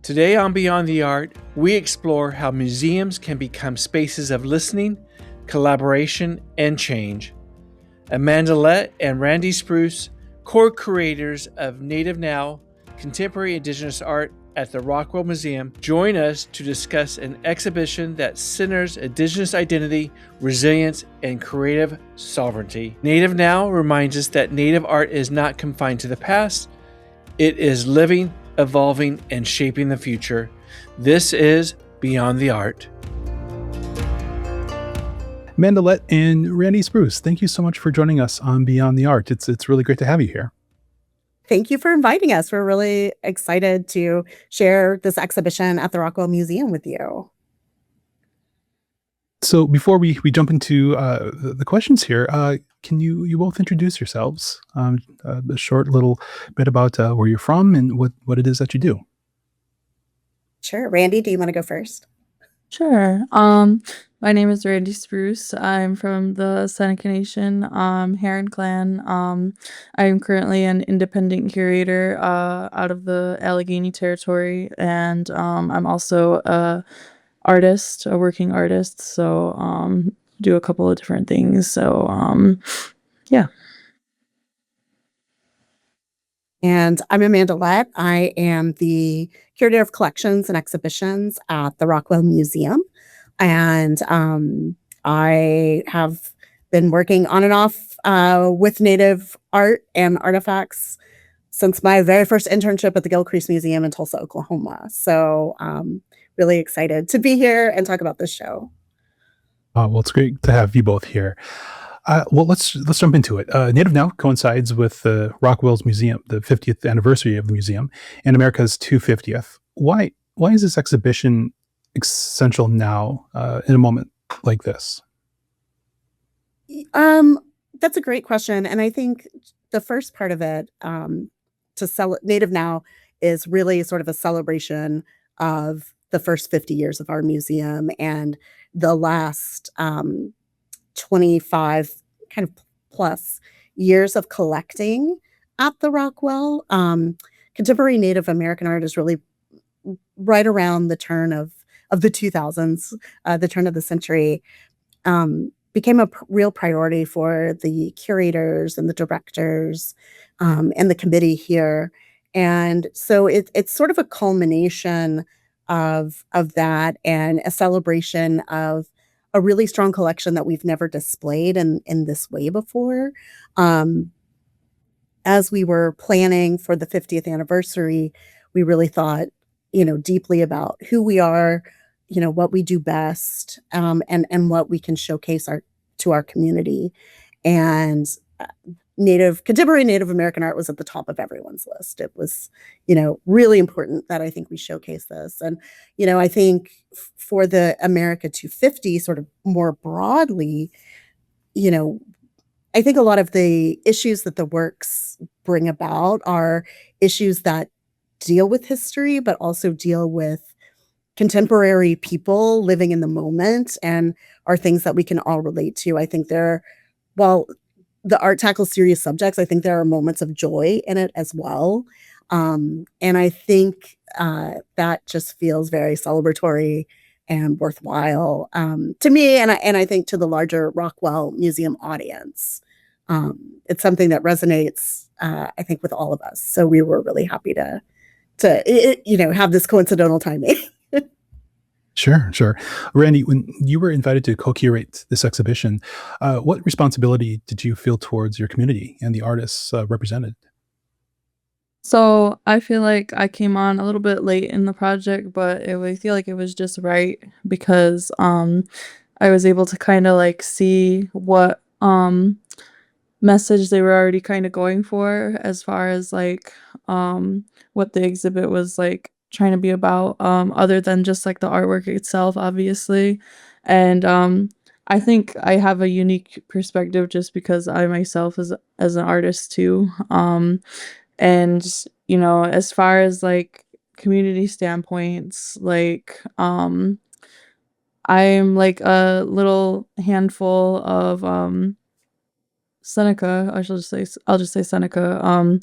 Today on Beyond the Art, we explore how museums can become spaces of listening, collaboration, and change. Amanda Lett and Randee Spruce, core curators of Native Now, contemporary Indigenous art at the Rockwell Museum, join us to discuss an exhibition that centers Indigenous identity, resilience, and creative sovereignty. Native Now reminds us that Native art is not confined to the past. It is living, evolving, and shaping the future. This is Beyond the Art. Amanda Lett and Randee Spruce, thank you so much for joining us on Beyond the Art. It's really great to have you here. Thank you for inviting us. We're really excited to share this exhibition at the Rockwell Museum with you. So before we jump into the questions here, can you both introduce yourselves? A short little bit about where you're from and what it is that you do. Sure. Randee, do you want to go first? Sure. My name is Randee Spruce. I'm from the Seneca Nation, Heron Clan. I'm currently an independent curator out of the Allegheny Territory, and I'm also a working artist. So do a couple of different things. So yeah. And I'm Amanda Lett. I am the curator of collections and exhibitions at the Rockwell Museum. And I have been working on and off with Native art and artifacts since my very first internship at the Gilcrease Museum in Tulsa, Oklahoma. So really excited to be here and talk about this show. Well, it's great to have you both here. Well, let's jump into it. Native Now coincides with the Rockwell's Museum, the 50th anniversary of the museum, and America's 250th. Why is this exhibition essential now in a moment like this? That's a great question, and I think the first part of it to sell Native Now is really sort of a celebration of the first 50 years of our museum and the last 25 kind of plus years of collecting at the Rockwell. Contemporary Native American art is really right around the turn of the 2000s, the turn of the century, became a real priority for the curators and the directors and the committee here. And so it's sort of a culmination of that and a celebration of a really strong collection that we've never displayed in this way before. As we were planning for the 50th anniversary, we really thought, deeply about who we are, what we do best, and what we can showcase to our community. And contemporary Native American art was at the top of everyone's list. It was, really important that I think we showcase this. And, I think for the America 250 sort of more broadly, I think a lot of the issues that the works bring about are issues that deal with history, but also deal with contemporary people living in the moment and are things that we can all relate to. I think while the art tackles serious subjects, I think there are moments of joy in it as well. And I think that just feels very celebratory and worthwhile to me, and I think to the larger Rockwell Museum audience. It's something that resonates, I think, with all of us. So we were really happy to have this coincidental timing. Sure. Randee, when you were invited to co-curate this exhibition, what responsibility did you feel towards your community and the artists represented? So I feel like I came on a little bit late in the project, but I feel like it was just right because I was able to kind of like see what message they were already kind of going for as far as like what the exhibit was like trying to be about, other than just like the artwork itself, obviously. And I think I have a unique perspective just because I myself as an artist too. And as far as like community standpoints, like I'm like a little handful of Seneca, I'll just say Seneca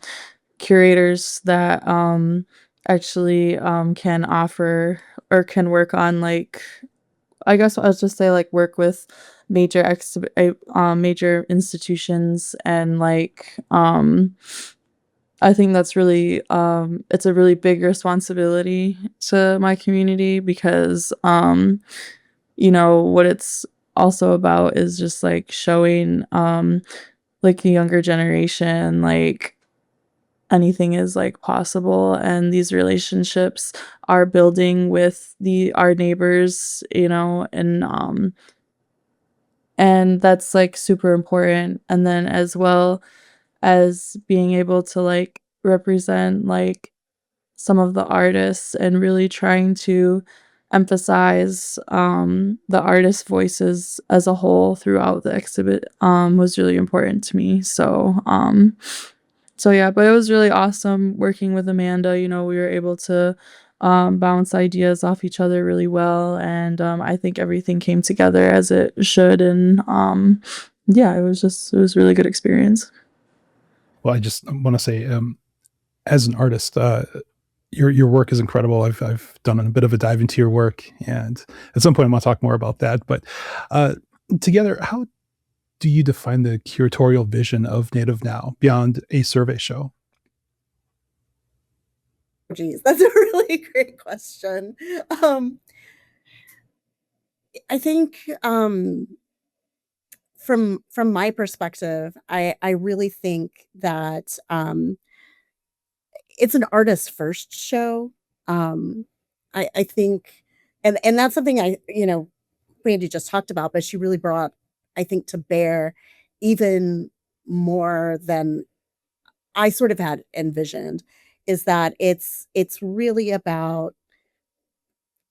curators that actually can offer or can work on like, I guess I'll just say like work with major institutions, and like I think that's really it's a really big responsibility to my community, because what it's also about is just like showing like the younger generation like anything is like possible, and these relationships are building with our neighbors, and that's like super important. And then as well as being able to like represent like some of the artists and really trying to emphasize the artists' voices as a whole throughout the exhibit was really important to me. So yeah, but it was really awesome working with Amanda. We were able to bounce ideas off each other really well, and I think everything came together as it should. And yeah, it was a really good experience. Well, I just want to say, as an artist, your work is incredible. I've done a bit of a dive into your work, and at some point I want to talk more about that. But together, how do you define the curatorial vision of Native Now beyond a survey show? Geez, that's a really great question. Um, I think from my perspective, I really think that it's an artist first show. Um, I think, and that's something Randy just talked about, but she really brought, I think, to bear even more than I sort of had envisioned, is that it's really about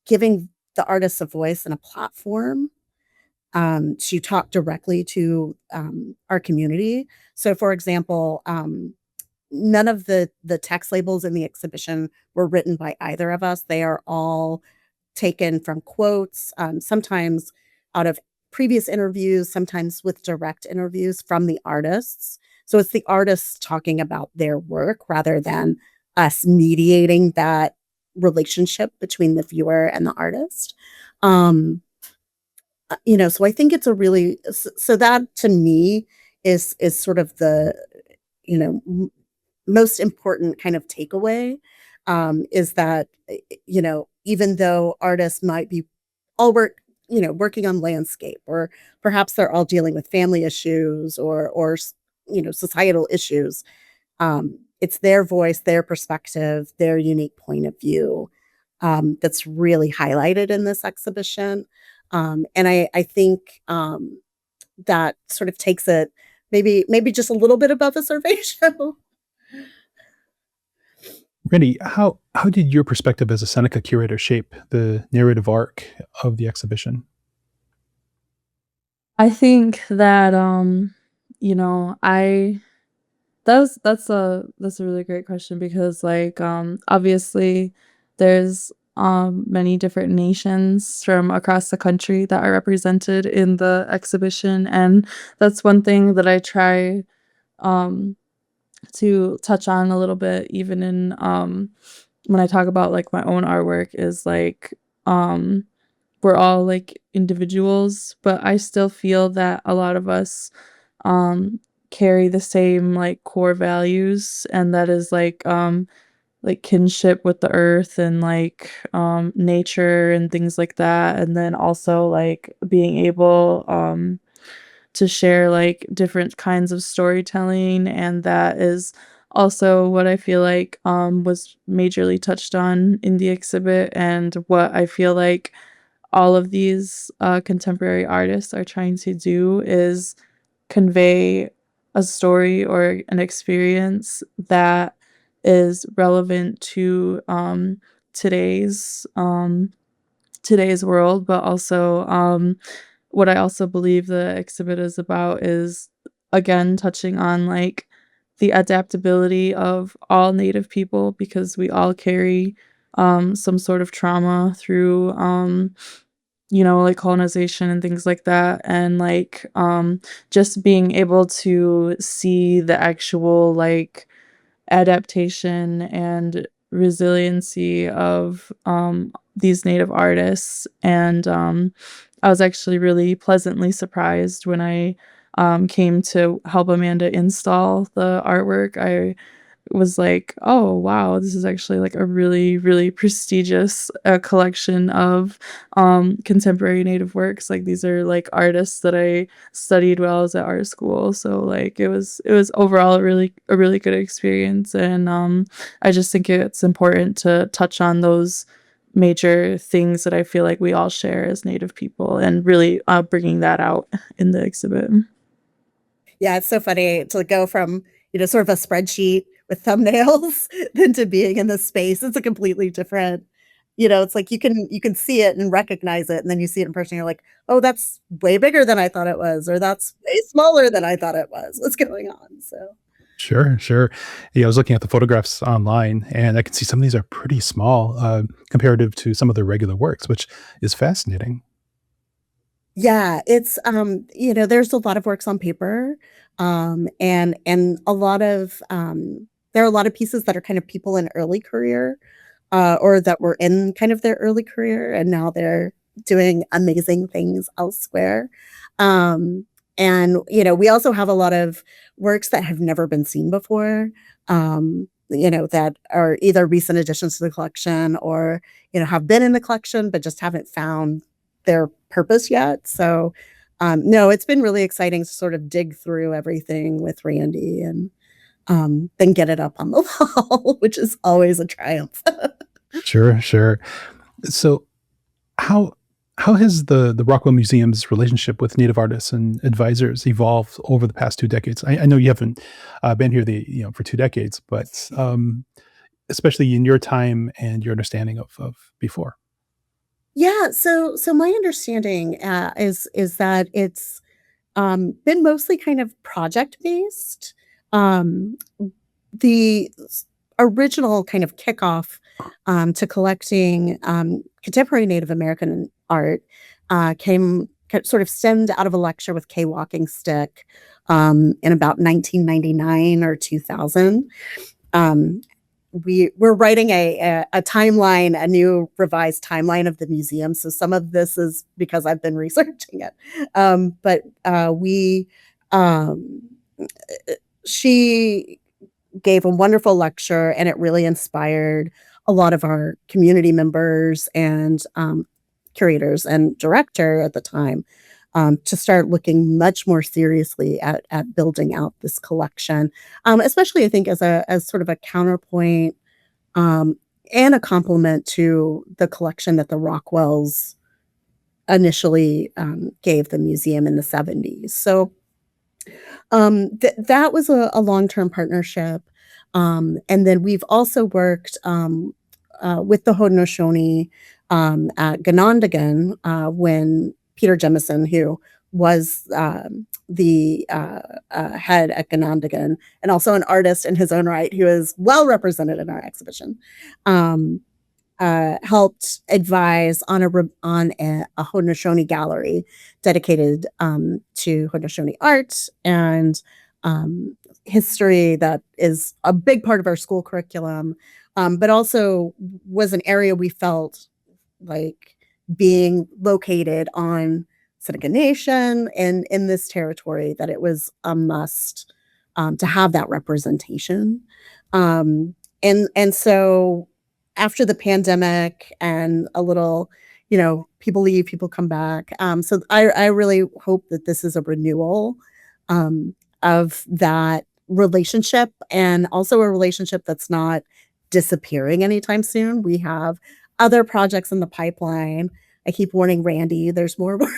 giving the artists a voice and a platform to talk directly to our community. So, for example, none of the text labels in the exhibition were written by either of us. They are all taken from quotes, sometimes out of previous interviews, sometimes with direct interviews from the artists. So it's the artists talking about their work rather than us mediating that relationship between the viewer and the artist. Um, so I think it's a really so that to me is sort of the most important kind of takeaway, is that even though artists might be all working on landscape, or perhaps they're all dealing with family issues or societal issues, it's their voice, their perspective, their unique point of view, that's really highlighted in this exhibition. And I think that sort of takes it maybe just a little bit above a survey show. Randy, how did your perspective as a Seneca curator shape the narrative arc of the exhibition? I think that I that's a really great question, because like obviously there's many different nations from across the country that are represented in the exhibition, and that's one thing that I try um to touch on a little bit, even in when I talk about like my own artwork, is like um we're all like individuals, but I still feel that a lot of us um carry the same like core values, and that is like kinship with the earth, and like nature and things like that, and then also like being able to share like different kinds of storytelling. And that is also what I feel like was majorly touched on in the exhibit, and what I feel like all of these contemporary artists are trying to do is convey a story or an experience that is relevant to today's um, today's world. But also what I also believe the exhibit is about is, again, touching on like the adaptability of all Native people, because we all carry some sort of trauma through like colonization and things like that. And like just being able to see the actual like adaptation and resiliency of these Native artists. And I was actually really pleasantly surprised when I came to help Amanda install the artwork. I was like, "Oh, wow, this is actually, like, a really, really prestigious, collection of, contemporary Native works." Like, these are, like, artists that I studied while I was at art school, so, like, it was overall a really good experience, and, I just think it's important to touch on those major things that I feel like we all share as Native people and really, bringing that out in the exhibit. Yeah, it's so funny to go from, sort of a spreadsheet with thumbnails than to being in this space. It's a completely different, it's like you can see it and recognize it, and then you see it in person, you're like, "Oh, that's way bigger than I thought it was," or "That's way smaller than I thought it was. What's going on?" So Sure, sure. Yeah, I was looking at the photographs online, and I can see some of these are pretty small, comparative to some of their regular works, which is fascinating. yeah, it's, there's a lot of works on paper, and a lot of, there are a lot of pieces that are kind of people in early career, or that were in kind of their early career, and now they're doing amazing things elsewhere. Um, and, we also have a lot of works that have never been seen before, that are either recent additions to the collection or, have been in the collection but just haven't found their purpose yet. So, no, it's been really exciting to sort of dig through everything with Randee and, then get it up on the wall, which is always a triumph. Sure, sure. So how how has the Rockwell Museum's relationship with Native artists and advisors evolved over the past 2 decades? I know you haven't, been here for 2 decades, but, especially in your time and your understanding of before. Yeah, so my understanding, is that it's, been mostly kind of project based. Um, the original kind of kickoff, to collecting, contemporary Native American art, sort of stemmed out of a lecture with Kay Walking Stick, in about 1999 or 2000. Um, we're writing a timeline, a new revised timeline of the museum, so some of this is because I've been researching it. But, um, she gave a wonderful lecture, and it really inspired a lot of our community members and, curators and director at the time, to start looking much more seriously at building out this collection, especially I think as sort of a counterpoint, um, and a complement to the collection that the Rockwells initially, gave the museum in the '70s. So, that was a long-term partnership, and then we've also worked, with the Haudenosaunee, at Ganondagan, when Peter Jemison, who was, the, head at Ganondagan and also an artist in his own right, who is well represented in our exhibition, um, helped advise on a Haudenosaunee gallery dedicated, to Haudenosaunee art and, history that is a big part of our school curriculum, but also was an area we felt like being located on Seneca Nation and in this territory that it was a must, to have that representation. Um, and so after the pandemic and a little, people leave, people come back. So I really hope that this is a renewal, um, of that relationship and also a relationship that's not disappearing anytime soon. We have other projects in the pipeline. I keep warning Randee, there's more work.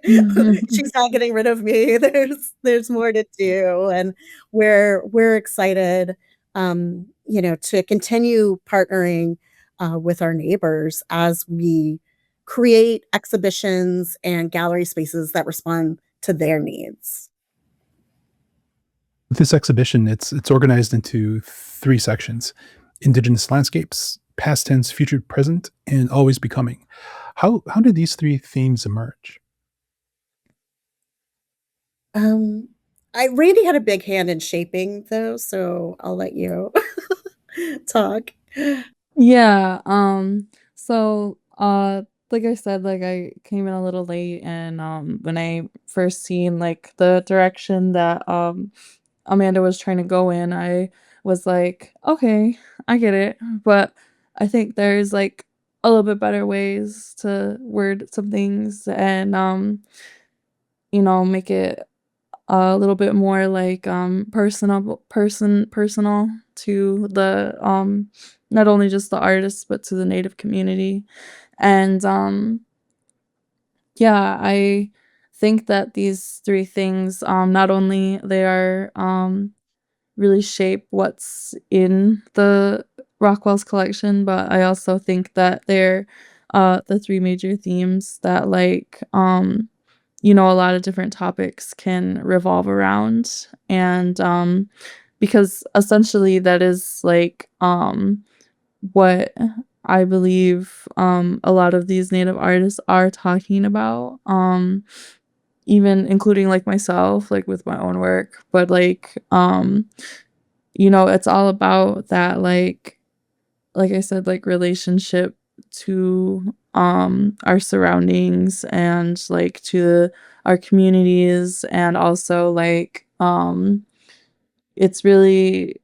She's not getting rid of me. There's more to do, and we're excited, to continue partnering, with our neighbors as we create exhibitions and gallery spaces that respond to their needs. With this exhibition, it's organized into 3 sections: Indigenous landscapes, past tense, future present, and always becoming. How did these 3 themes emerge? Um Randy had a big hand in shaping though, so I'll let you talk. Yeah, so, like I said, like, I came in a little late, and, when I first seen, like, the direction that, Amanda was trying to go in, I was like, "Okay, I get it," but I think there's, like, a little bit better ways to word some things and, make it a little bit more, like, personal to the, not only just the artists, but to the Native community, and, yeah, I think that these 3 things, not only they are, really shape what's in the Rockwell's collection, but I also think that they're, the 3 major themes that, like, a lot of different topics can revolve around, and, because essentially that is, like, what I believe, a lot of these Native artists are talking about, even including, like, myself, like, with my own work, but, like, it's all about that, like I said, like, relationship to, our surroundings and, like, to our communities, and also, like, it's really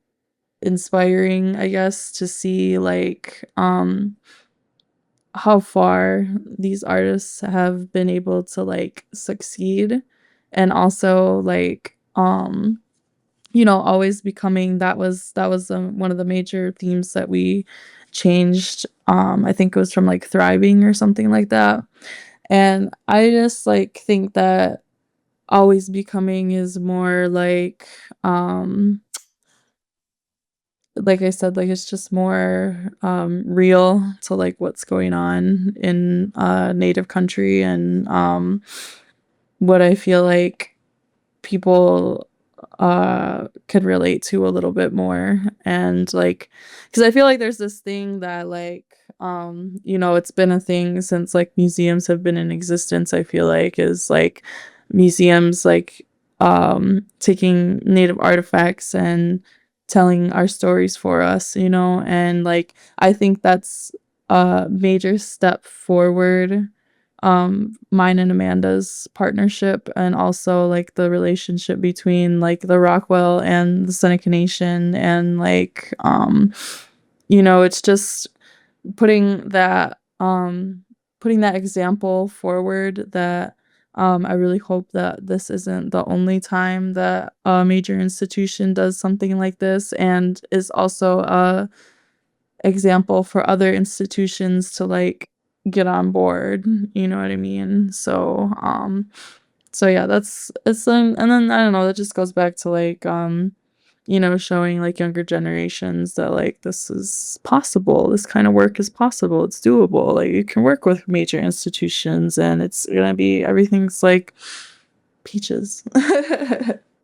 inspiring, I guess, to see, like, how far these artists have been able to, like, succeed, and also, like, always becoming that was, one of the major themes that we changed, I think it was from, like, thriving or something like that, and I just, like, think that always becoming is more like I said, like, it's just more, real to, like, what's going on in, native country, and, what I feel like people, could relate to a little bit more, and, like, because I feel like there's this thing that, like, it's been a thing since, like, museums have been in existence, I feel like, is, like, museums, like, taking native artifacts and telling our stories for us, and, like, I think that's a major step forward, mine and Amanda's partnership, and also, like, the relationship between, like, the Rockwell and the Seneca Nation, and, like, it's just putting that putting that example forward that, I really hope that this isn't the only time that a major institution does something like this, and is also a example for other institutions to, like, get on board, you know what I mean? So yeah, and then I don't know, that just goes back to, like, showing, like, younger generations that, like, this is possible, this kind of work is possible, it's doable, like, you can work with major institutions, and it's gonna be everything's, like, peaches.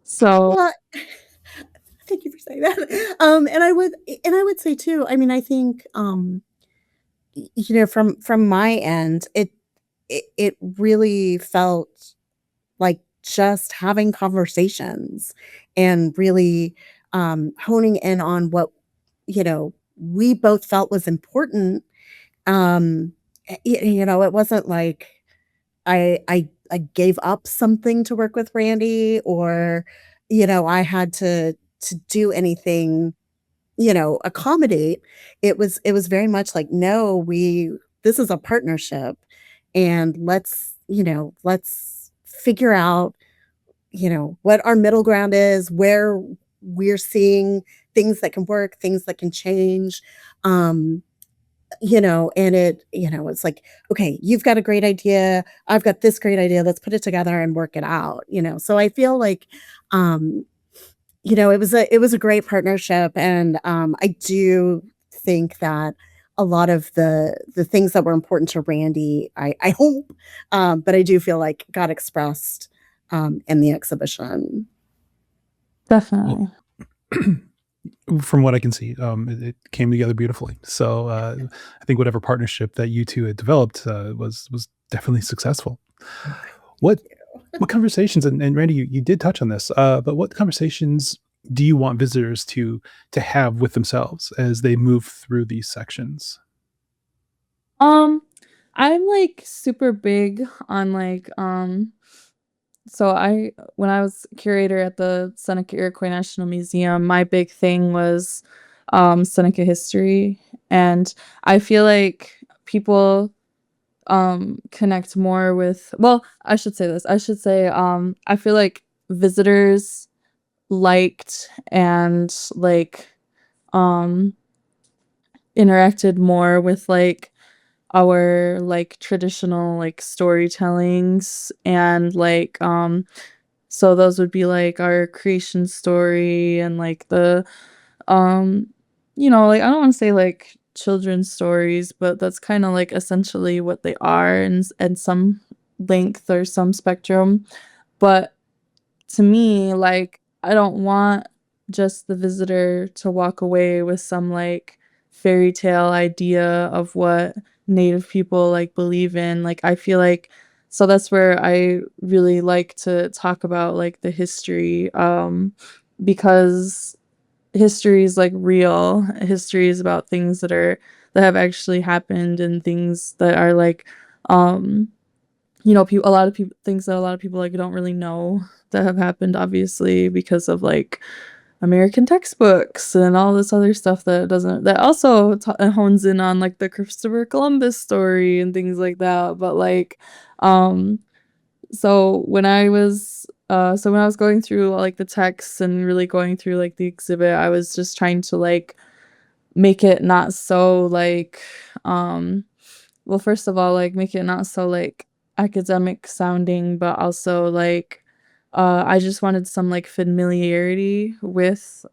So Well, thank you for saying that. And I would say too, I mean, I think, from my end, it really felt like just having conversations and really, honing in on what, we both felt was important. It wasn't like I gave up something to work with Randy, or, I had to do anything, accommodate. It was very much like, "No, we this is a partnership, and let's figure out, what our middle ground is, where we're seeing things that can work, things that can change." Um, and it's like, "Okay, you've got a great idea, I've got this great idea, let's put it together and work it out." So I feel like, um, it was a great partnership, and, I do think that a lot of the things that were important to Randy, I hope, but I do feel like got expressed, in the exhibition. Well, definitely. from what I can see, it came together beautifully. So I think whatever partnership that you two had developed was definitely successful. Thank What you. What conversations, and Randy, you did touch on this, but what conversations do you want visitors to have with themselves as they move through these sections? Um, I'm, like, super big on, so when I was curator at the Seneca National Museum, my big thing was, Seneca history, and I feel like people, connect more with, well, I should say this, I should say, I feel like visitors liked and, um, interacted more with, our, traditional, storytellings and, so those would be, our creation story and, um, I don't wanna say, children's stories, but that's kinda, essentially what they are in some length or some spectrum, but to me, I don't want just the visitor to walk away with some, fairy tale idea of what Native people, believe in, I feel like, so that's where I really like to talk about, the history, because history is, real. History is about things that have actually happened and things that are, um a lot of people things that a lot of people, don't really know that have happened, obviously, because of, American textbooks and all this other stuff that also hones in on, the Christopher Columbus story and things like that, but, um, so when I was going through, the texts and really going through, the exhibit, I was just trying to, make it not so, um well, first of all, make it not so, academic sounding, but also, I just wanted some, familiarity with,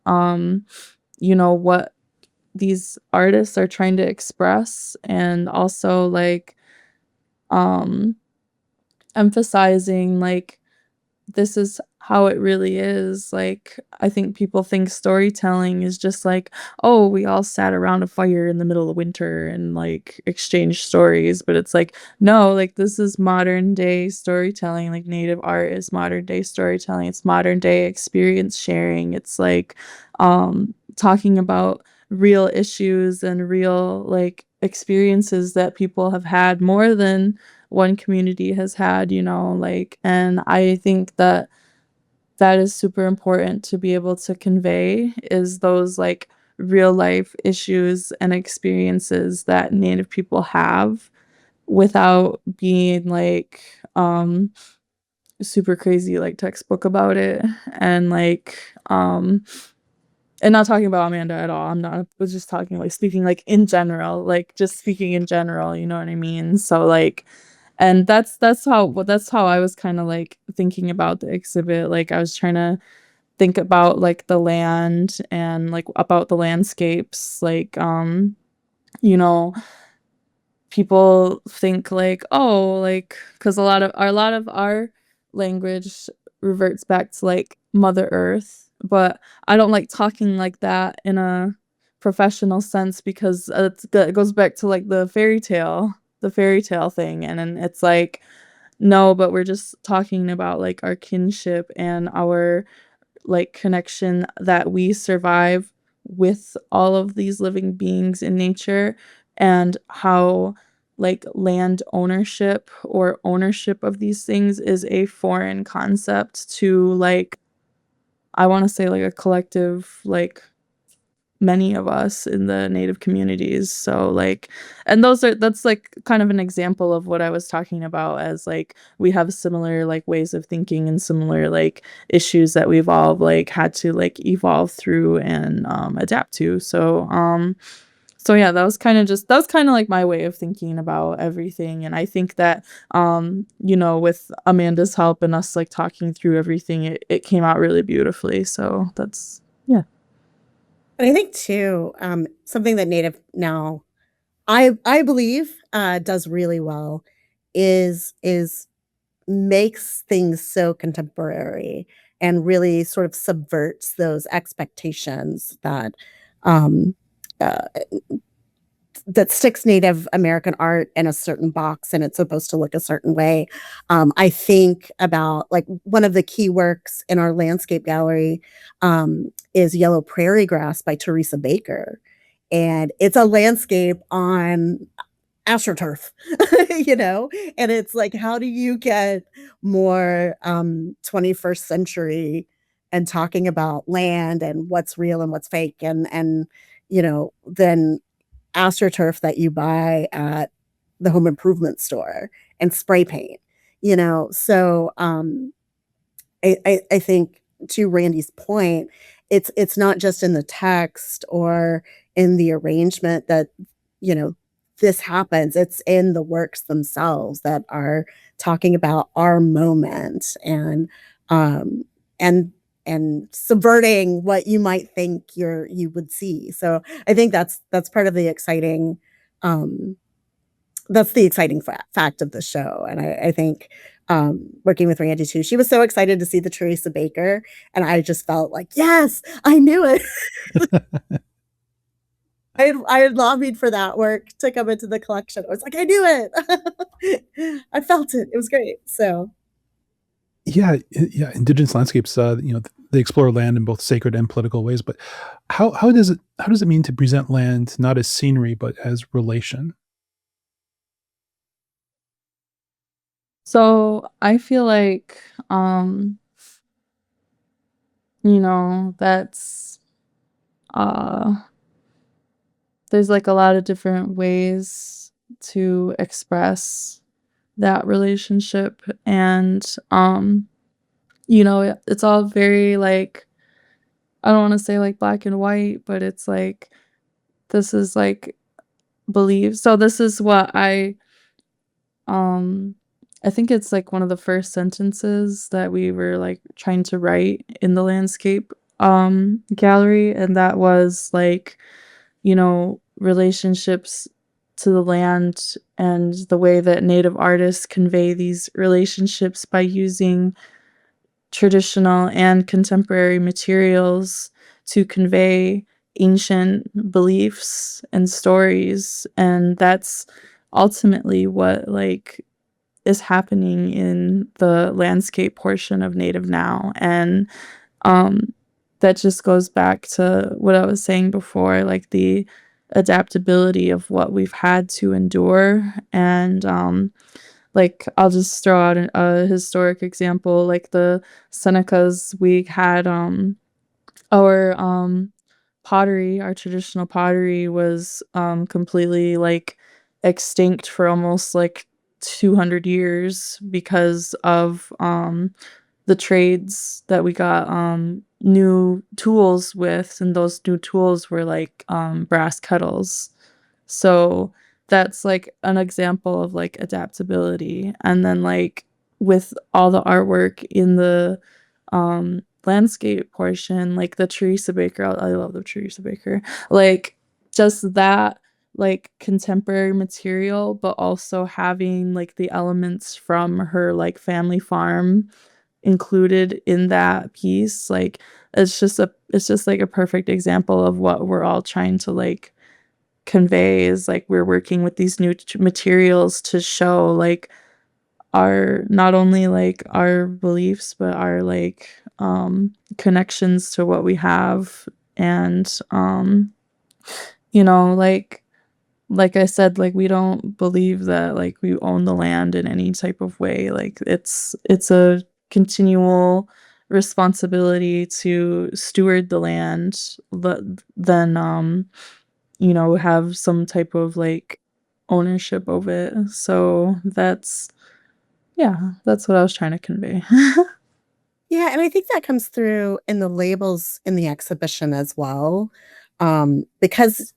what these artists are trying to express, and also, um, emphasizing, this is how it really is, I think people think storytelling is just "Oh, we all sat around a fire in the middle of winter and, exchanged stories," but it's no, this is modern day storytelling, Native art is modern day storytelling, it's modern day experience sharing, it's, talking about real issues and real, experiences that people have had more than one community has had, and I think that that is super important to be able to convey is those, real life issues and experiences that Native people have without being, super crazy, textbook about it, and, and not talking about Amanda at all, I was just talking, speaking, in general, just speaking in general, you know what I mean? So, and that's how I was kinda, thinking about the exhibit, I was trying to think about, the land and, about the landscapes, you know, people think oh, 'cause a lot of our language reverts back to, Mother Earth, but I don't like talking like that in a professional sense because, it goes back to, the fairy tale thing, and then it's no, but we're just talking about, our kinship and our, connection that we survive with all of these living beings in nature, and how, land ownership or ownership of these things is a foreign concept to, I wanna say, a collective, many of us in the Native communities, so, and that's, kind of an example of what I was talking about as, we have similar, ways of thinking and similar, issues that we've all, had to, evolve through and, adapt to, so yeah, that was kinda, my way of thinking about everything, and I think that, with Amanda's help and us, talking through everything, it came out really beautifully, so that's yeah. And I think too, something that Native now I believe, does really well is makes things so contemporary and really sort of subverts those expectations that, um, uh that sticks Native American art in a certain box and it's supposed to look a certain way. I think about like one of the key works in our landscape gallery is Yellow Prairie Grass by Theresa Baker. And it's a landscape on astroturf, you know? And it's like, how do you get more 21st century and talking about land and what's real and what's fake and then astroturf that you buy at the home improvement store and spray paint, So I think to Randy's point, it's not just in the text or in the arrangement that you know this happens. It's in the works themselves that are talking about our moment um and and subverting what you might think you would see. So I think that's part of the exciting um that's the exciting fact of the show. And I think working with Randy too, she was so excited to see the Theresa Baker, and I just felt like, yes, I knew it. I had lobbied for that work to come into the collection. I was like, I knew it. I felt it. It was great. So Yeah, indigenous landscapes, they explore land in both sacred and political ways, but how does it mean to present land not as scenery, but as relation? So I feel like, that's uh there's like a lot of different ways to express that relationship. And it's all very like, I don't want to say like black and white, but it's like this is like believe. So this is what um I think it's like one of the first sentences that we were like trying to write in the landscape gallery, and that was like, relationships to the land and the way that Native artists convey these relationships by using traditional and contemporary materials to convey ancient beliefs and stories. And that's ultimately what like is happening in the landscape portion of Native Now. And um that just goes back to what I was saying before, like the adaptability of what we've had to endure. And like I'll just throw out a historic example, like the Senecas. We had our pottery, our traditional pottery was completely like extinct for almost like 200 years because of the trades that we got new tools with, and those new tools were like brass kettles. So that's like an example of like adaptability. And then like with all the artwork in the landscape portion, like the Theresa Baker, I love the Theresa Baker, like just that like contemporary material, but also having like the elements from her like family farm included in that piece. Like it's just like a perfect example of what we're all trying to like convey, is like we're working with these new materials to show like our, not only like our beliefs, but our like connections to what we have. And like I said, like we don't believe that like we own the land in any type of way. Like it's a continual responsibility to steward the land, then have some type of like ownership of it. So that's what I was trying to convey. yeah, and I think that comes through in the labels in the exhibition as well, because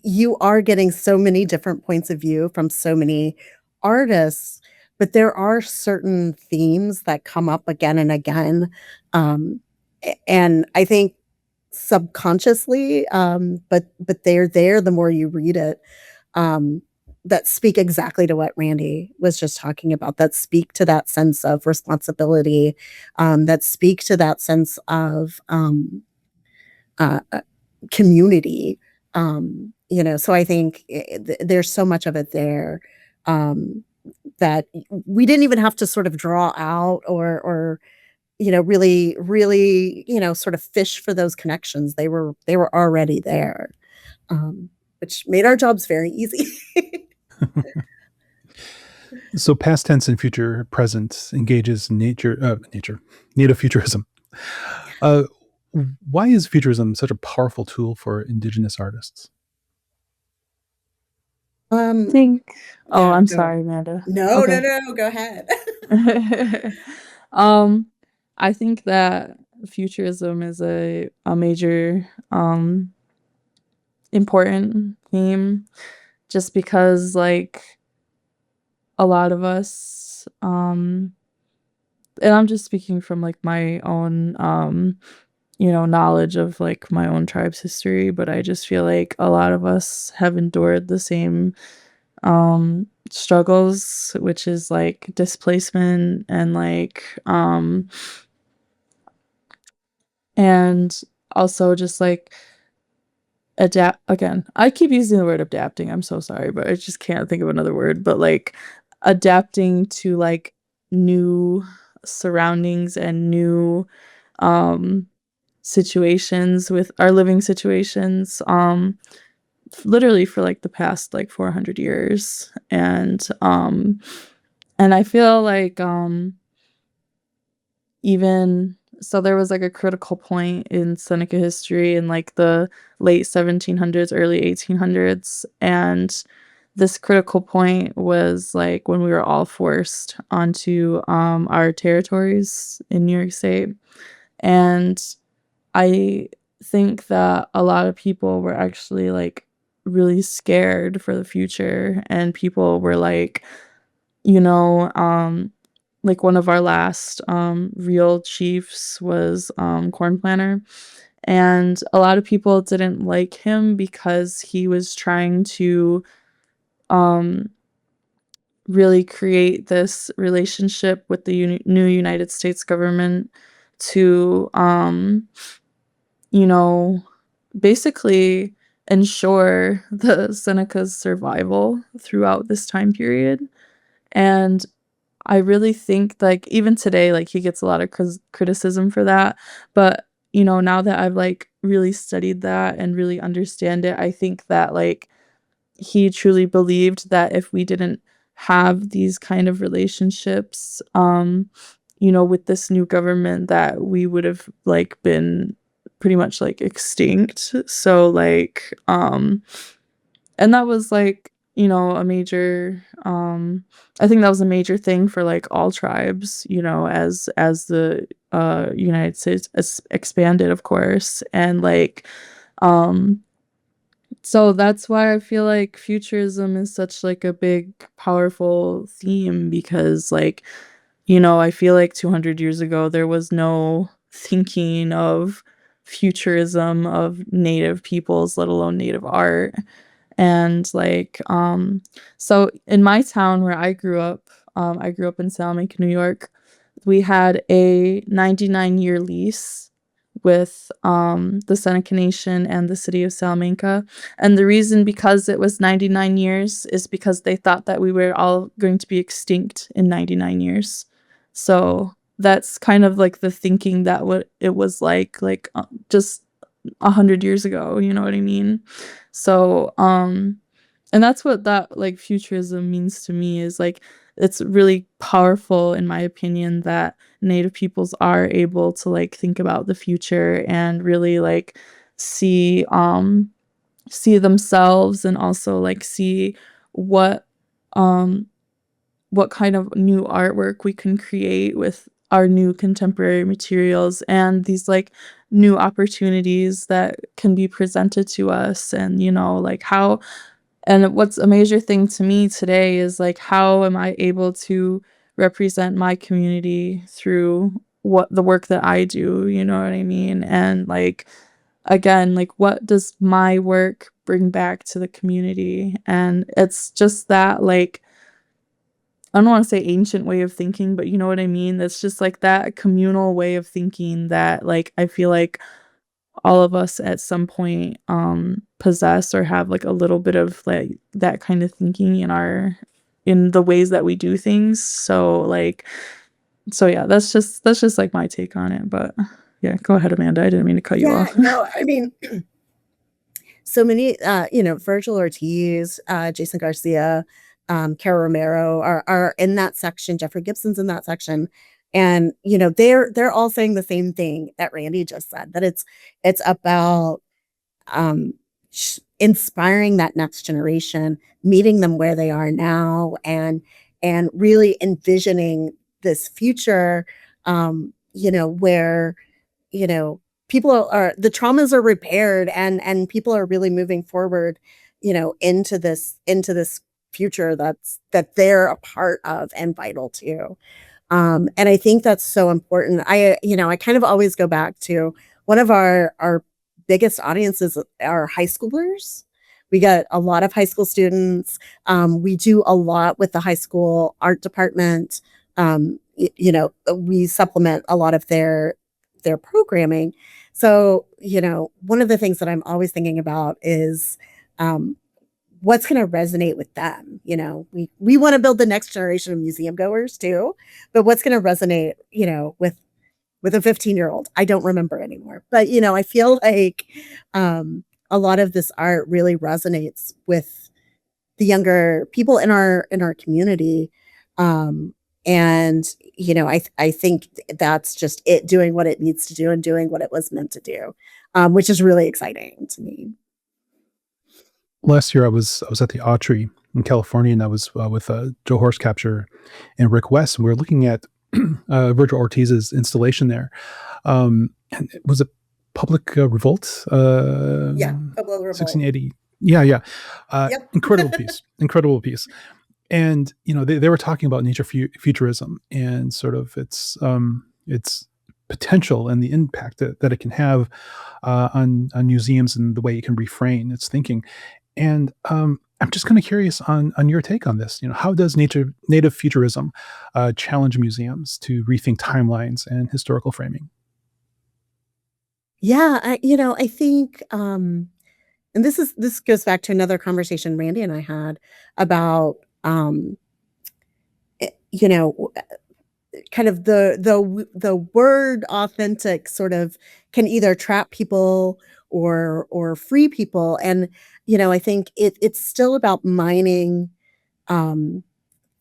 you are getting so many different points of view from so many artists, but there are certain themes that come up again and again, and I think subconsciously, but they're there the more you read it, um, that speak exactly to what Randy was just talking about, that speak to that sense of responsibility, that speak to that sense of uh, uh, community. So I think there's so much of it there, that we didn't even have to sort of draw out or really, really, sort of fish for those connections. They were already there, which made our jobs very easy. So past tense and future present engages native futurism. Uh, why is futurism such a powerful tool for Indigenous artists? Um, Think Oh, yeah, I'm go ahead. sorry, Amanda. No, no, Okay. no, go ahead. Um, I think that futurism is a major, important theme just because, like, a lot of us, and I'm just speaking from, like, my own, knowledge of, like, my own tribe's history, but I just feel like a lot of us have endured the same struggles, which is like displacement and and also just like adapt again. I keep using the word adapting. I'm so sorry, but I just can't think of another word, but like adapting to like new surroundings and new um situations with our living situations literally for like the past like 400 years. And I feel like even so there was like a critical point in Seneca history in like the late 1700s, early 1800s, and this critical point was like when we were all forced onto our territories in New York State. And I think that a lot of people were actually like really scared for the future, and people were like, you know, like one of our last real chiefs was Corn Planter, and a lot of people didn't like him because he was trying to um, really create this relationship with the new United States government to you know, basically ensure the Seneca's survival throughout this time period. And I really think, like, even today, like, he gets a lot of criticism for that. But, now that I've, like, really studied that and really understand it, I think that, like, he truly believed that if we didn't have these kind of relationships, with this new government, that we would have like been pretty much like extinct. So like, and that was like, a major, I think that was a major thing for like all tribes, as the United States expanded, of course, and like, um, so that's why I feel like futurism is such like a big, powerful theme because like, I feel like 200 years ago there was no thinking of futurism of native peoples, let alone native art. And like, so in my town where I grew up in Salamanca, New York. We had a 99-year lease with the Seneca Nation and the city of Salamanca. And the reason because it was 99 years is because they thought that we were all going to be extinct in 99 years. So that's kind of like the thinking that what it was like just 100 years ago, you know what I mean? So and that's what that like futurism means to me is like it's really powerful in my opinion that native peoples are able to like think about the future and really like see see themselves and also like see what um what kind of new artwork we can create with our new contemporary materials and these like new opportunities that can be presented to us and like how and what's a major thing to me today is like how am I able to represent my community through what the work that I do, you know what I mean? And like again, like what does my work bring back to the community? And it's just that like I don't want to say ancient way of thinking, but you know what I mean? That's just like that communal way of thinking that like I feel like all of us at some point possess or have like a little bit of like that kind of thinking in the ways that we do things. So yeah, that's just like my take on it. But yeah, go ahead, Amanda. I didn't mean to cut you Yeah, off. no, I mean, so many, Virgil Ortiz, Jason Garcia, Cara Romero are in that section. Jeffrey Gibson's in that section, and they're all saying the same thing that Randee just said. That it's about um, inspiring that next generation, meeting them where they are now, and really envisioning this future, where you know people are the traumas are repaired, and people are really moving forward, into this future that they're a part of and vital to. And I think that's so important. I kind of always go back to one of our biggest audiences are high schoolers. We get a lot of high school students. We do a lot with the high school art department. We supplement a lot of their programming. So, one of the things that I'm always thinking about is um, what's going to resonate with them. We want to build the next generation of museum goers too, but what's going to resonate, with a 15-year-old? I don't remember anymore, but I feel like a lot of this art really resonates with the younger people in our community. Um, and I think that's just it doing what it needs to do and doing what it was meant to do, which is really exciting to me. Last year, I was at the Autry in California, and I was with Joe Horse Capture and Rick West, and we were looking at Virgil Ortiz's installation there. And it was a public revolt, Yeah, Pueblo Revolt. 1680. Yeah, yeah. Yep. Incredible piece. And they were talking about nature futurism and sort of its potential and the impact that it can have on museums and the way it can refrain its thinking. And I'm just kind of curious on your take on this. How does native futurism challenge museums to rethink timelines and historical framing? Yeah, I think, and this goes back to another conversation Randy and I had about, eh, you know, kind of the word authentic sort of can either trap people or free people, and I think it's still about mining um,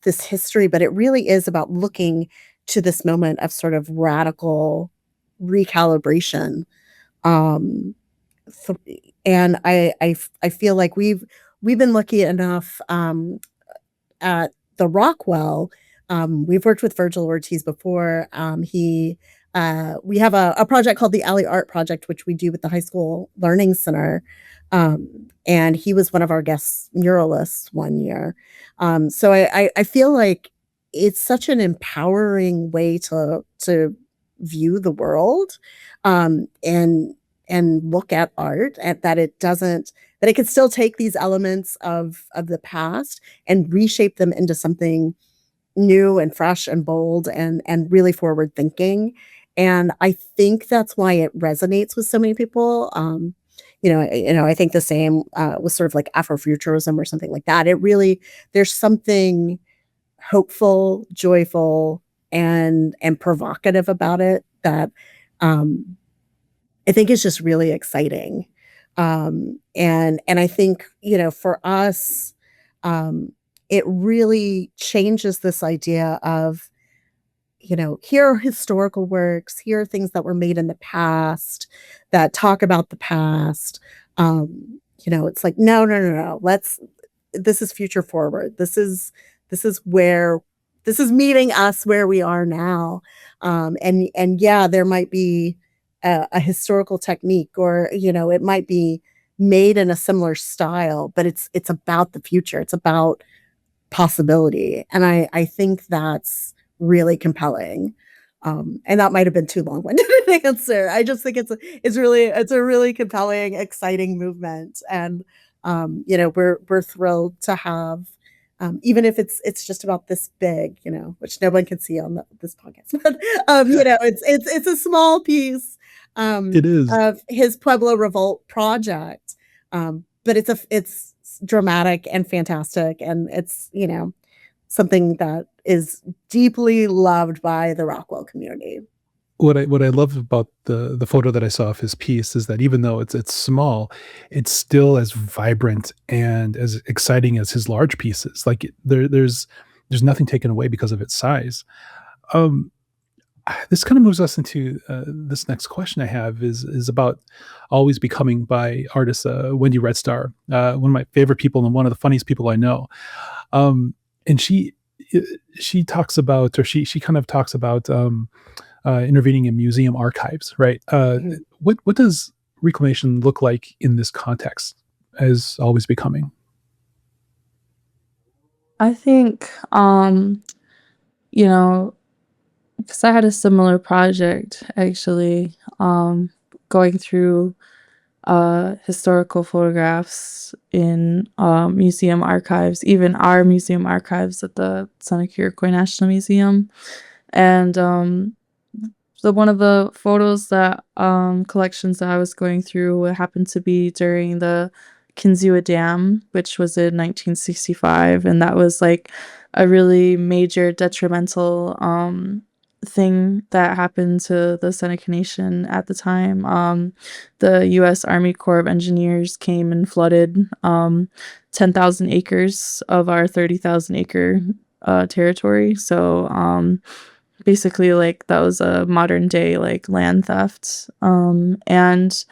this history, but it really is about looking to this moment of sort of radical recalibration. Um, and I feel like we've been lucky enough at the Rockwell. We've worked with Virgil Ortiz before. We have a project called the Alley Art Project, which we do with the High School Learning Center. And he was one of our guest muralists one year. So I feel like it's such an empowering way to view the world, and look at art, and that it could still take these elements of the past and reshape them into something new and fresh and bold and really forward thinking. And I think that's why it resonates with so many people. I think the same with sort of like Afrofuturism or something like that. It really There's something hopeful, joyful, and provocative about it that um, I think is just really exciting. And I think, for us, um, it really changes this idea of, here are historical works, here are things that were made in the past that talk about the past. It's like, no, no, no, no. This is future forward. This is where this is meeting us where we are now. And yeah, there might be a historical technique, or it might be made in a similar style, but it's about the future. It's about possibility, and I think that's really compelling. And that might have been too long-winded an answer. I just think it's a really compelling, exciting movement, and we're thrilled to have. Even if it's just about this big, which no one can see on this podcast, but it's a small piece, It is. of his Pueblo Revolt project. But it's dramatic and fantastic, and it's, something that is deeply loved by the Rockwell community. What I love about the photo that I saw of his piece is that even though it's small, it's still as vibrant and as exciting as his large pieces. Like there's nothing taken away because of its size. Um, this kind of moves us into this next question I have is about Always Becoming by artist Wendy Red Star, one of my favorite people and one of the funniest people I know. And she talks about, or she kind of talks about intervening in museum archives, right? Mhm. What does reclamation look like in this context as Always Becoming? I think, you know, because I had a similar project actually, going through historical photographs in museum archives, even our museum archives at the Seneca National Museum. And so one of the photos that collections that I was going through happened to be during the Kinzua Dam, which was in 1965, and that was like a really major detrimental thing that happened to the Seneca Nation at the time. The U.S. Army Corps of Engineers came and flooded 10,000 acres of our 30,000 acre territory. So basically, like, that was a modern day, like, land theft, and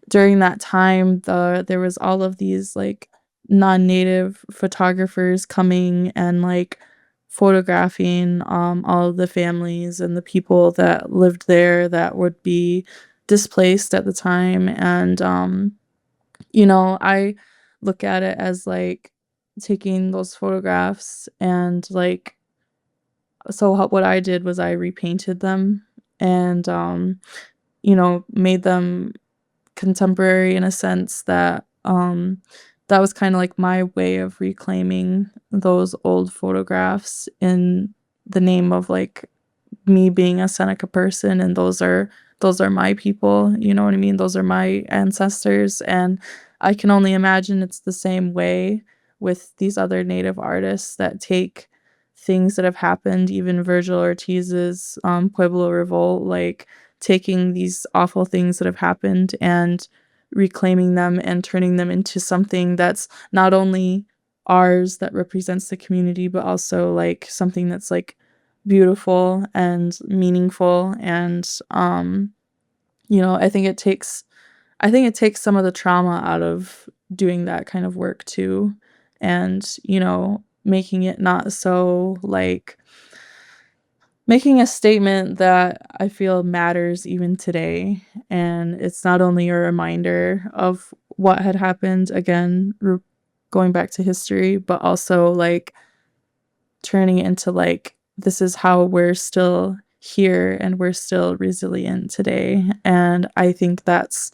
during that time, there was all of these, like, non-native photographers coming and, like, photographing, all of the families and the people that lived there that would be displaced at the time, and, I look at it as, like, taking those photographs and, like, so what I did was I repainted them and, made them contemporary in a sense that, that was kinda like my way of reclaiming those old photographs in the name of, like, me being a Seneca person, and those are my people, you know what I mean? Those are my ancestors, and I can only imagine it's the same way with these other Native artists that take things that have happened, even Virgil Ortiz's, Pueblo Revolt, like, taking these awful things that have happened and reclaiming them and turning them into something that's not only ours that represents the community, but also, like, something that's, like, beautiful and meaningful, and, I think it takes some of the trauma out of doing that kind of work too, and, making it not so, like, making a statement that I feel matters even today, and it's not only a reminder of what had happened, again, going back to history, but also, like, turning it into, like, this is how we're still here and we're still resilient today, and I think that's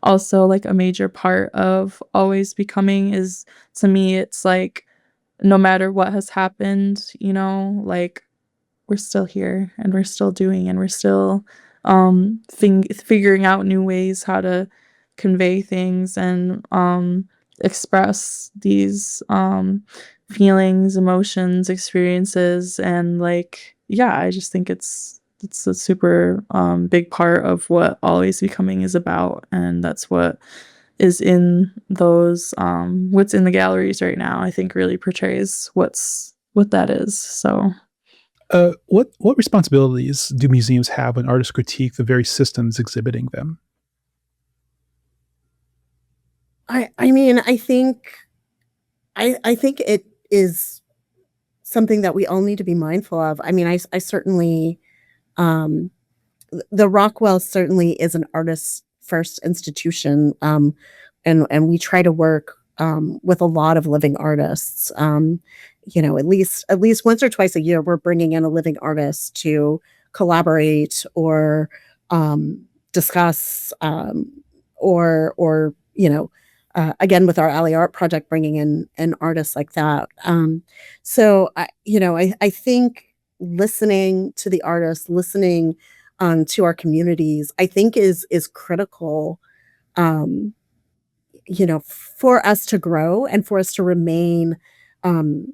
also, like, a major part of Always Becoming is, to me, it's like, no matter what has happened, like, we're still here and we're still doing and we're still figuring out new ways how to convey things and express these feelings, emotions, experiences, and, like, yeah, I just think it's a super big part of what Always Becoming is about, and that's what is in those what's in the galleries right now, I think really portrays what that is. So What responsibilities do museums have when artists critique the very systems exhibiting them? I mean, I think it is something that we all need to be mindful of. I mean, I certainly, um the Rockwell certainly is an artist first institution, and we try to work with a lot of living artists. At least once or twice a year, we're bringing in a living artist to collaborate or discuss, or again with our Alley Art project, bringing in an artist like that. So I think listening to the artists, listening to our communities, I think is critical, um, for us to grow and for us to remain um,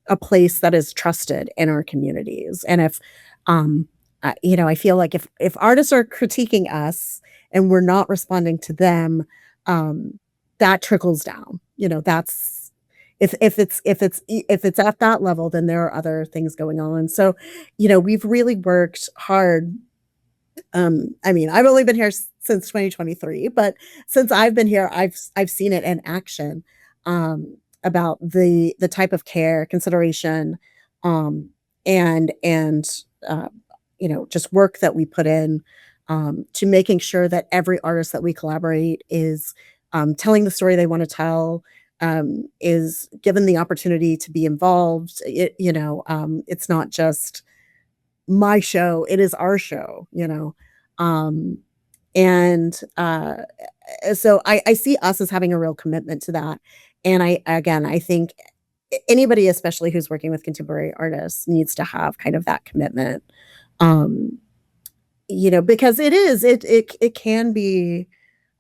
a place that is trusted in our communities. And if, I feel like if artists are critiquing us and we're not responding to them, um, that trickles down. That's if it's at that level, then there are other things going on. So, we've really worked hard. I mean, I've only been here since 2023, but since I've been here, I've seen it in action, about the type of care, consideration, um, and uh, just work that we put in, to making sure that every artist that we collaborate is telling the story they want to tell, is given the opportunity to be involved. It's not just my show, it is our show. Um, and, so I see us as having a real commitment to that, and I think anybody, especially who's working with contemporary artists, needs to have kind of that commitment, um, because it can be.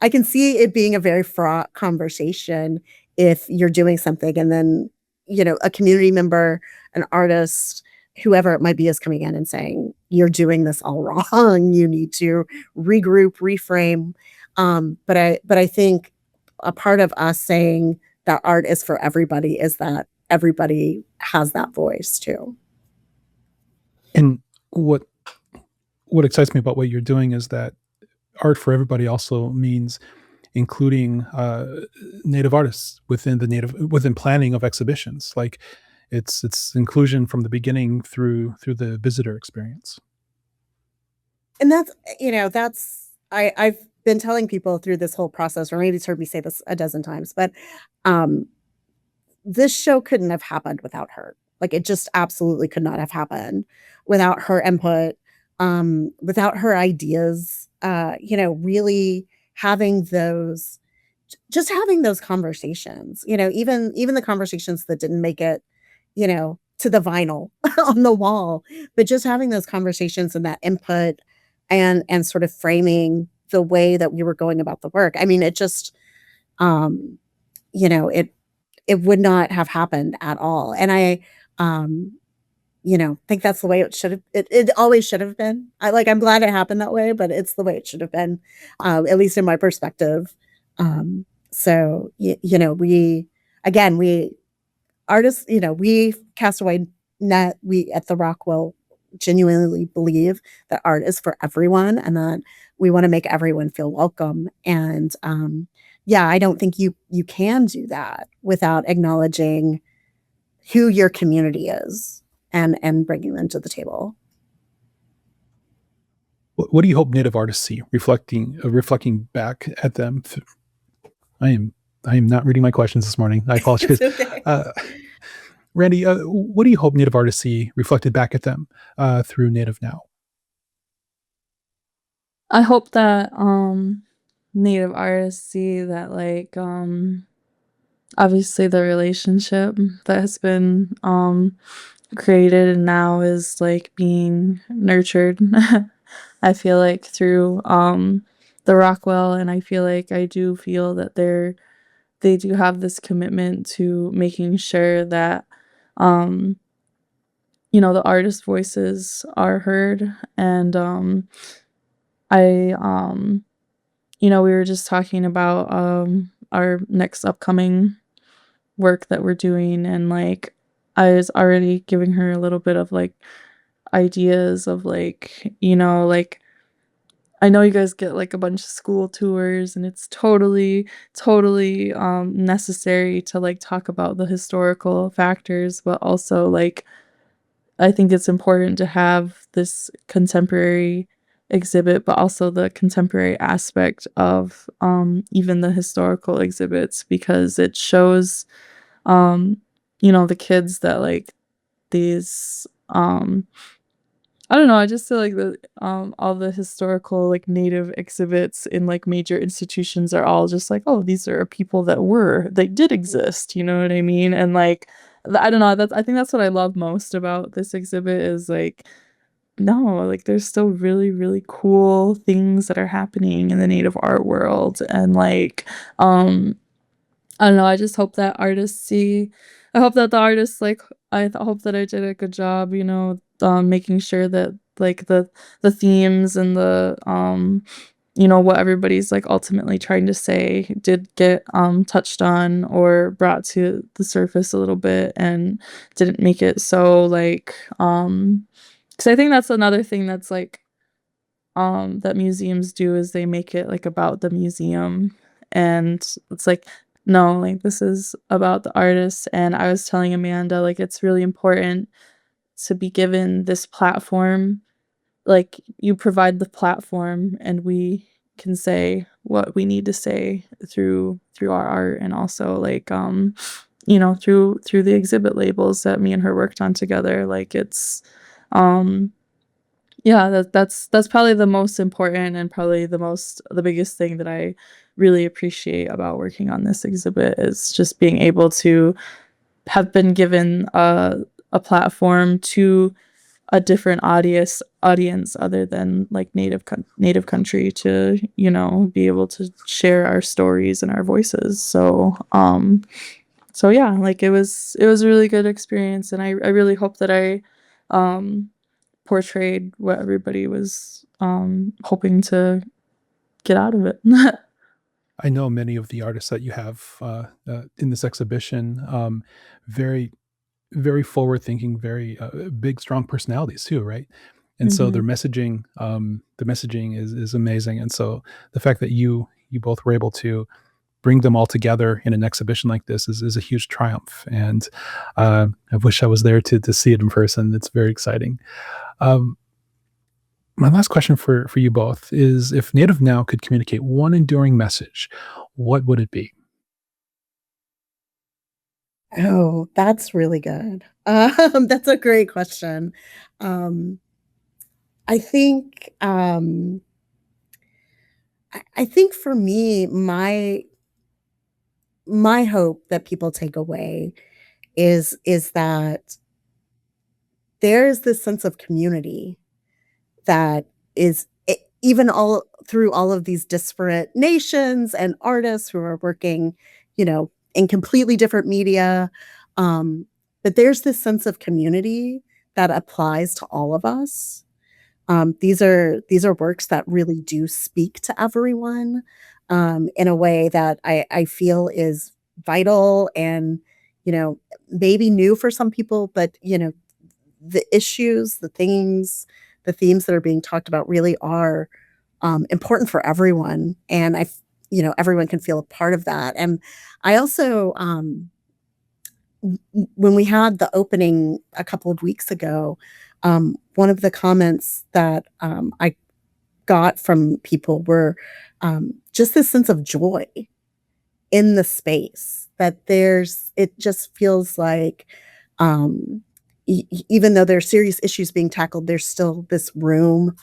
I can see it being a very fraught conversation if you're doing something and then, a community member, an artist, whoever it might be is coming in and saying, "You're doing this all wrong. You need to regroup, reframe." But I think a part of us saying that art is for everybody is that everybody has that voice too. And what excites me about what you're doing is that art for everybody also means including native artists within planning of exhibitions. Like it's inclusion from the beginning through the visitor experience. And I've been telling people through this whole process, or maybe it's heard me say this a dozen times, but um, this show couldn't have happened without her. Like, it just absolutely could not have happened without her input, without her ideas, really having those just having those conversations, even the conversations that didn't make it, to the vinyl on the wall, but just having those conversations and that input and sort of framing the way that we were going about the work. I mean, it just, um, it would not have happened at all. And um, think that's the way it always should have been. I'm glad it happened that way, but it's the way it should have been, at least in my perspective. So, we artists, we cast a wide net. We at the Rockwell genuinely believe that art is for everyone and that we want to make everyone feel welcome. And yeah, I don't think you can do that without acknowledging who your community is and bringing them to the table. What do you hope native artists see reflecting back at them? I am not reading my questions this morning. I apologize. It's okay. Randee, what do you hope native artists see reflected back at them through Native Now? I hope that native artists see that obviously the relationship that has been created and now is being nurtured. I feel like through the Rockwell, and I feel like I do feel that they do have this commitment to making sure that um the artist voices are heard. And I we were just talking about our next upcoming work that we're doing, and I was already giving her a little bit of ideas of I know you guys get a bunch of school tours, and it's totally necessary to talk about the historical factors, but also I think it's important to have this contemporary exhibit, but also the contemporary aspect of even the historical exhibits, because it shows the kids that these I don't know, I just feel like the all the historical native exhibits in major institutions are all just oh, these are people they did exist, you know what I mean? And I don't know, I think that's what I love most about this exhibit is no, like there's still really, really cool things that are happening in the Native art world. And like, I don't know, I just hope that artists see, I hope that the artists like, hope that I did a good job, making sure that like the themes and the what everybody's like ultimately trying to say did get touched on or brought to the surface a little bit, and didn't make it so like because I think that's another thing that's like that museums do, is they make it like about the museum, and it's like, no, like this is about the artists. And I was telling Amanda, like it's really important to be given this platform. Like you provide the platform and we can say what we need to say through our art, and also like through the exhibit labels that me and her worked on together. Like it's um yeah, that's probably the most important, and probably the biggest thing that I really appreciate about working on this exhibit, is just being able to have been given a platform to a different audience other than like native country, to be able to share our stories and our voices. So yeah, like it was a really good experience, and I really hope that I um portrayed what everybody was hoping to get out of it. I know many of the artists that you have in this exhibition, very, very forward thinking, very big, strong personalities too, right? And so Mhm. the messaging is amazing. And so the fact that you both were able to bring them all together in an exhibition like this is a huge triumph. And I wish I was there to see it in person. It's very exciting. Um, my last question for you both is, if Native Now could communicate one enduring message, what would it be? Oh, that's really good. That's a great question. Um, I think, I think for me, my hope that people take away is that there's this sense of community that is even all through all of these disparate nations and artists who are working, in completely different media. Um, but there's this sense of community that applies to all of us. These are works that really do speak to everyone in a way that I feel is vital and, maybe new for some people, but the issues, the themes that are being talked about really are important for everyone, and everyone can feel a part of that. And I also, when we had the opening a couple of weeks ago, one of the comments that I got from people were just this sense of joy in the space, that it just feels like even though there are serious issues being tackled, there's still this room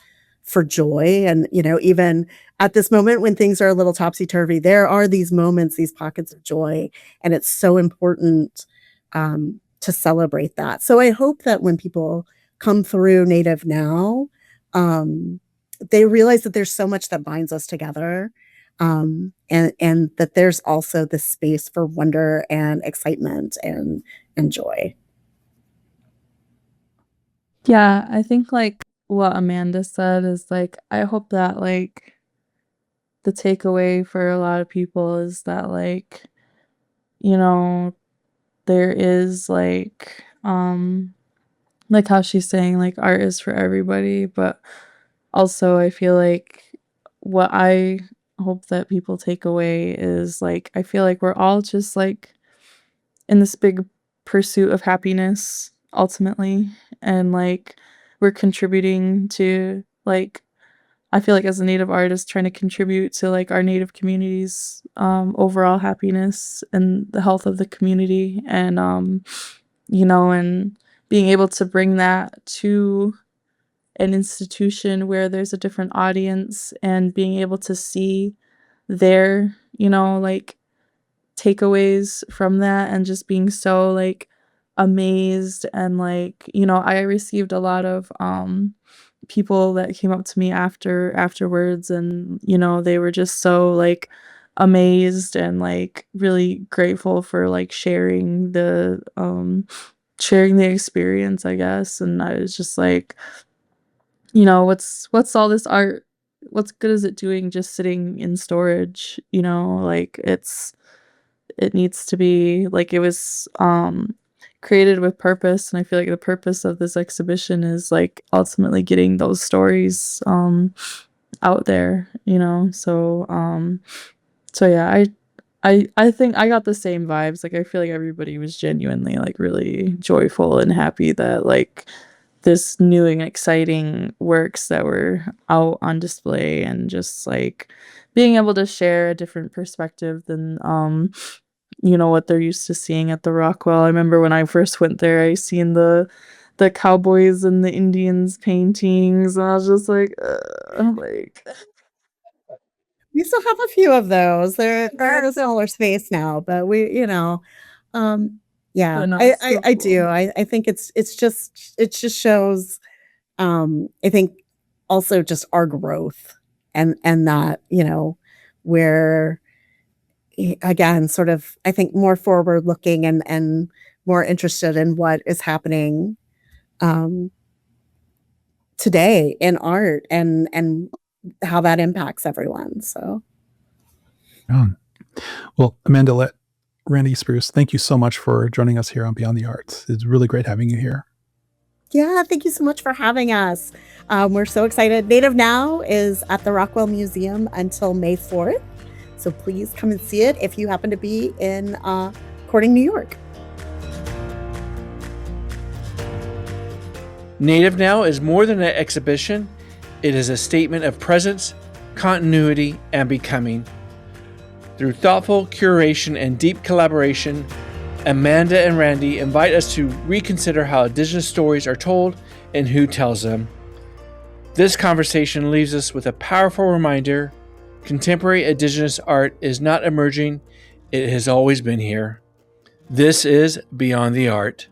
for joy. And even at this moment when things are a little topsy-turvy, there are these moments, these pockets of joy, and it's so important to celebrate that. So I hope that when people come through Native Now, um, they realize that there's so much that binds us together, and that there's also this space for wonder and excitement and joy. Yeah, I think like what Amanda said is like, I hope that like the takeaway for a lot of people is that you know there is like how she's saying, like art is for everybody. But also I feel like what I hope that people take away is like, I feel like we're all just like in this big pursuit of happiness ultimately, and like we're contributing to like, I feel like as a native artist trying to contribute to like our native communities overall happiness and the health of the community, and and being able to bring that to an institution where there's a different audience, and being able to see their like takeaways from that, and just being so like amazed, and like, you know, I received a lot of people that came up to me afterwards, and you know, they were just so like amazed and like really grateful for like sharing the experience, I guess. And I was just like, you know, what's all this art, what's good is it doing just sitting in storage, you know? Like it needs to be like, it was created with purpose, and I feel like the purpose of this exhibition is like ultimately getting those stories out there, you know. So yeah, I think I got the same vibes. Like I feel like everybody was genuinely like really joyful and happy that like this new and exciting works that were out on display, and just like being able to share a different perspective than you know, what they're used to seeing at the Rockwell. I remember when I first went there, I seen the cowboys and the Indians paintings, and I was just like, I'm like, We still have a few of those. They're in a smaller space now, but um, yeah, but no, I, it's I, so I cool. do. I think it just shows, I think also just our growth, and that, where again, sort of, I think more forward looking, and more interested in what is happening, um, today in art, and how that impacts everyone. So Um, well, Amanda Lett, Randee Spruce, thank you so much for joining us here on Beyond the Arts. It's really great having you here. yeah, thank you so much for having us. We're so excited. Native Now is at the Rockwell Museum until May 4th. So please come and see it if you happen to be in Corning, New York. Native Now is more than an exhibition, it is a statement of presence, continuity, and becoming. Through thoughtful curation and deep collaboration, Amanda and Randee invite us to reconsider how Indigenous stories are told and who tells them. This conversation leaves us with a powerful reminder: contemporary Indigenous art is not emerging, it has always been here. This is Beyond the Art.